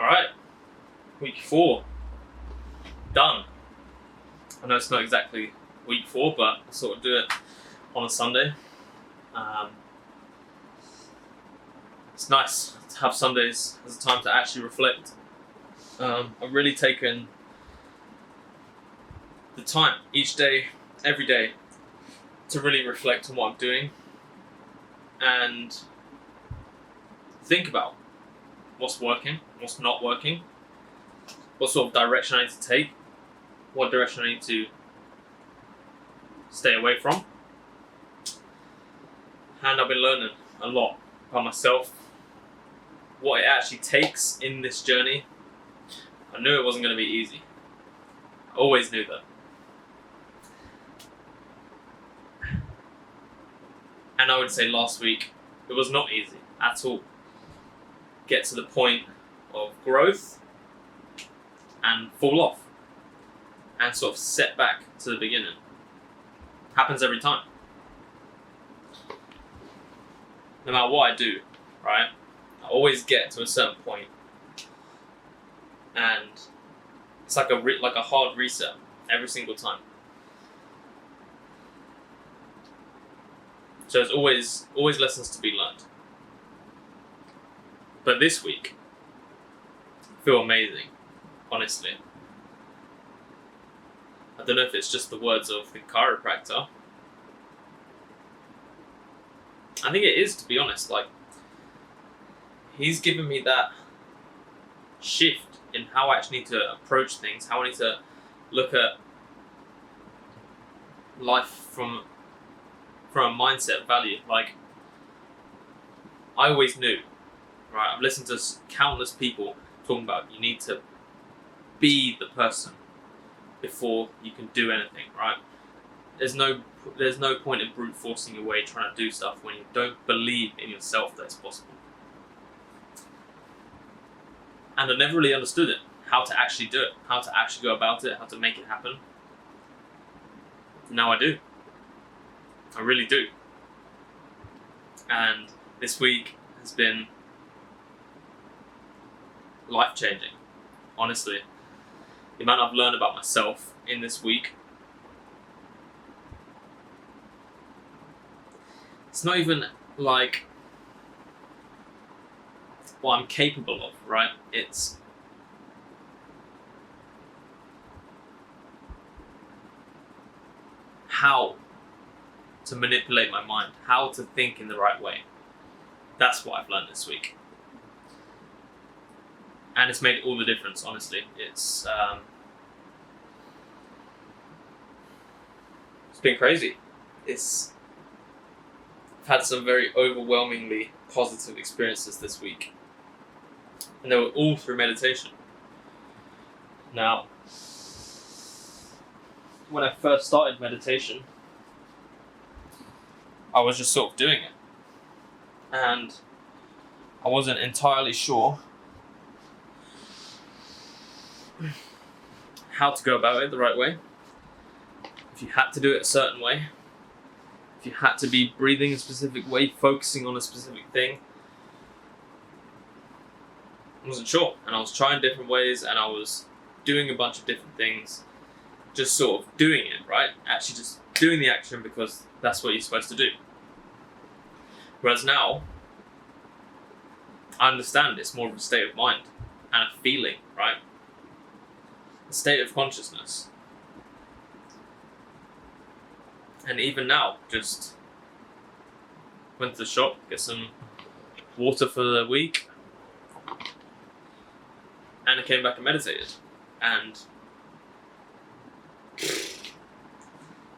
Alright, week 4, done. I know it's not exactly week 4, but I sort of do it on a Sunday. It's nice to have Sundays as a time to actually reflect. I've really taken the time each day, every day, to really reflect on what I'm doing and think about what's working, what's not working, what sort of direction I need to take, what direction I need to stay away from. And I've been learning a lot about myself, what it actually takes in this journey. I knew it wasn't going to be easy. I always knew that. And I would say last week, it was not easy at all. Get to the point of growth and fall off and sort of set back to the beginning. Happens every time. No matter what I do, right? I always get to a certain point and it's like a hard reset every single time. So there's always lessons to be learned. But this week, I feel amazing, honestly. I don't know if it's just the words of the chiropractor. I think it is, to be honest. Like, he's given me that shift in how I actually need to approach things, how I need to look at life from a mindset value. Like, I always knew, right? I've listened to countless people talking about you need to be the person before you can do anything, right? There's no point in brute forcing your way trying to do stuff when you don't believe in yourself that it's possible. And I never really understood it, how to actually do it, how to actually go about it, how to make it happen. Now I do. I really do. And this week has been life-changing, honestly. The amount I've learned about myself in this week. It's not even like what I'm capable of, right? It's how to manipulate my mind, how to think in the right way. That's what I've learned this week. And it's made all the difference, honestly. It's been crazy. I've had some very overwhelmingly positive experiences this week. And they were all through meditation. Now, when I first started meditation, I was just sort of doing it. And I wasn't entirely sure how to go about it the right way. If you had to do it a certain way. If you had to be breathing a specific way, focusing on a specific thing. I wasn't sure. And I was trying different ways and I was doing a bunch of different things. Just sort of doing it, right? Actually just doing the action because that's what you're supposed to do. Whereas now, I understand it's more of a state of mind and a feeling, right? A state of consciousness. And even now, just went to the shop, get some water for the week, and I came back and meditated. And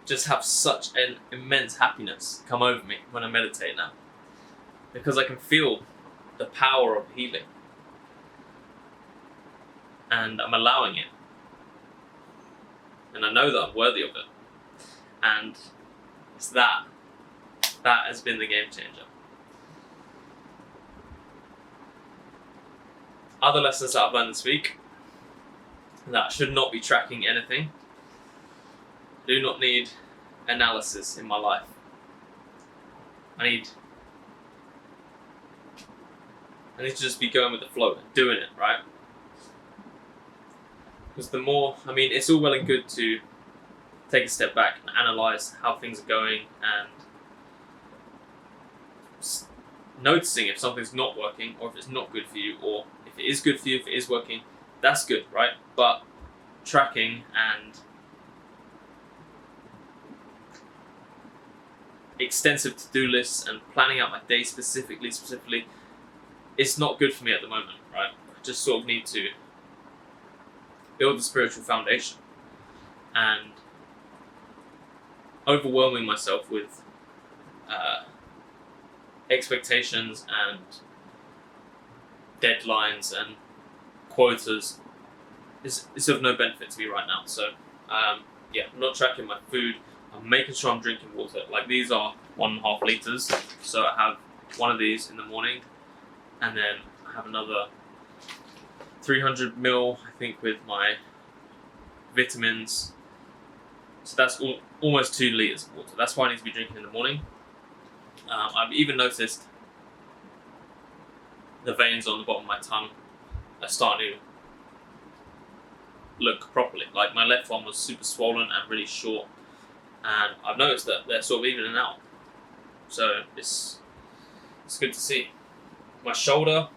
just have such an immense happiness come over me when I meditate now. Because I can feel the power of healing. And I'm allowing it. And I know that I'm worthy of it. And it's that has been the game changer. Other lessons that I've learned this week, that I should not be tracking anything. I do not need analysis in my life. I need to just be going with the flow and doing it, right? Because the more, I mean, it's all well and good to take a step back and analyze how things are going and noticing if something's not working or if it's not good for you, or if it is good for you, if it is working, that's good, right? But tracking and extensive to-do lists and planning out my day specifically, it's not good for me at the moment, right? I just sort of need to build a spiritual foundation, and overwhelming myself with expectations and deadlines and quotas is of no benefit to me right now. So yeah, I'm not tracking my food. I'm making sure I'm drinking water. Like, these are 1.5 liters, so I have one of these in the morning, and then I have another 300 ml, I think, with my vitamins. So that's almost 2 liters of water. That's why I need to be drinking in the morning. I've even noticed the veins on the bottom of my tongue are starting to look properly. Like, my left one was super swollen and really short, and I've noticed that they're sort of evening out. So it's good to see. My shoulder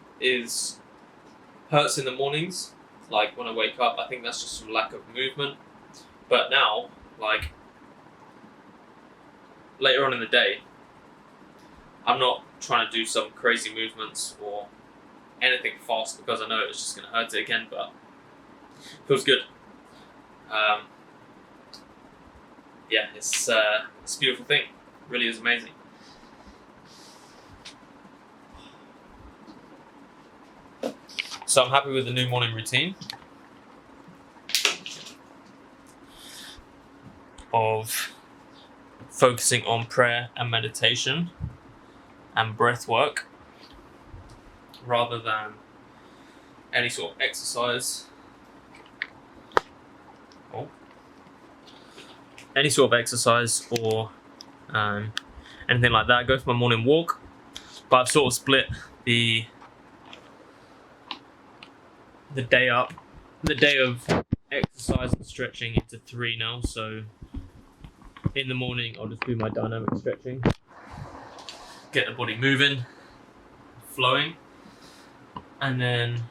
hurts in the mornings, like when I wake up. I think that's just from lack of movement. But now, like, later on in the day, I'm not trying to do some crazy movements or anything fast because I know it's just going to hurt it again, but it feels good. Yeah, it's a beautiful thing. It really is amazing. So I'm happy with the new morning routine of focusing on prayer and meditation and breath work rather than any sort of exercise. Any sort of exercise or anything like that. I go for my morning walk, but I've sort of split the day of exercise and stretching into 3 now. So in the morning, I'll just do my dynamic stretching, get the body moving, flowing, and then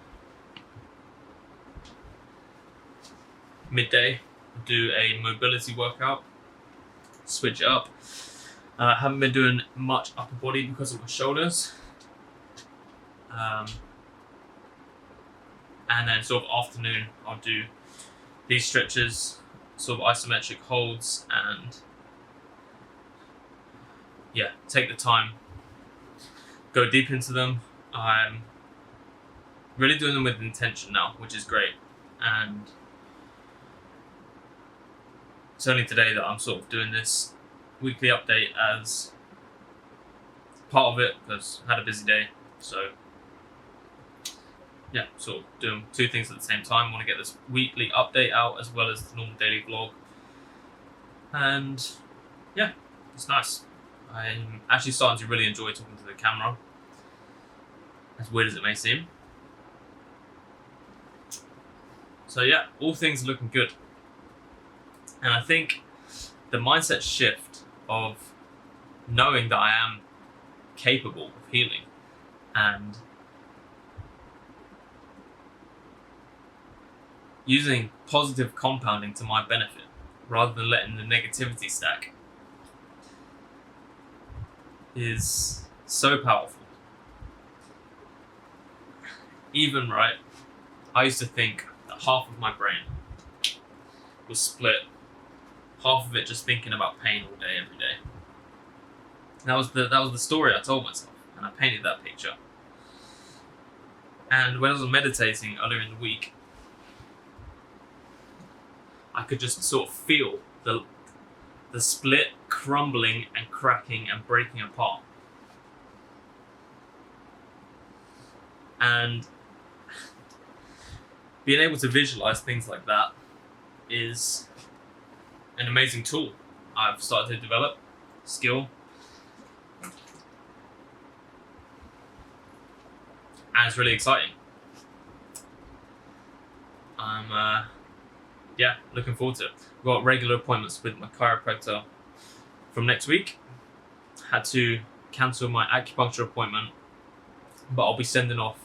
midday, do a mobility workout, switch it up. I haven't been doing much upper body because of my shoulders. And then sort of afternoon, I'll do these stretches, sort of isometric holds, and yeah, take the time, go deep into them. I'm really doing them with intention now, which is great. And it's only today that I'm sort of doing this weekly update as part of it, because I had a busy day. So yeah, sort of doing 2 things at the same time. I want to get this weekly update out as well as the normal daily vlog. And yeah, it's nice. I'm actually starting to really enjoy talking to the camera, as weird as it may seem. So yeah, all things are looking good. And I think the mindset shift of knowing that I am capable of healing and using positive compounding to my benefit rather than letting the negativity stack is so powerful. Even, right, I used to think that half of my brain was split, half of it just thinking about pain all day, every day. And that was the story I told myself, and I painted that picture. And when I was meditating earlier in the week, I could just sort of feel the split crumbling and cracking and breaking apart. And being able to visualize things like that is an amazing tool I've started to develop, skill. And it's really exciting. I'm yeah, looking forward to it. I've got regular appointments with my chiropractor from next week. Had to cancel my acupuncture appointment, but I'll be sending off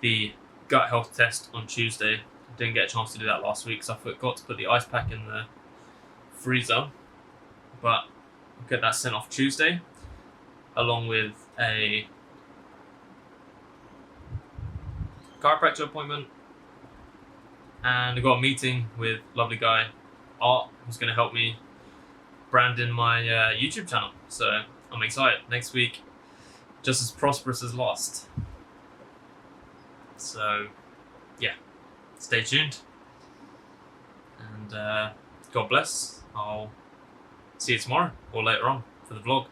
the gut health test on Tuesday. Didn't get a chance to do that last week, so I forgot to put the ice pack in the freezer. But I'll get that sent off Tuesday, along with a chiropractor appointment. And I got a meeting with lovely guy Art, who's going to help me brand in my YouTube channel. So I'm excited. Next week, just as prosperous as last. So yeah, stay tuned. And God bless. I'll see you tomorrow or later on for the vlog.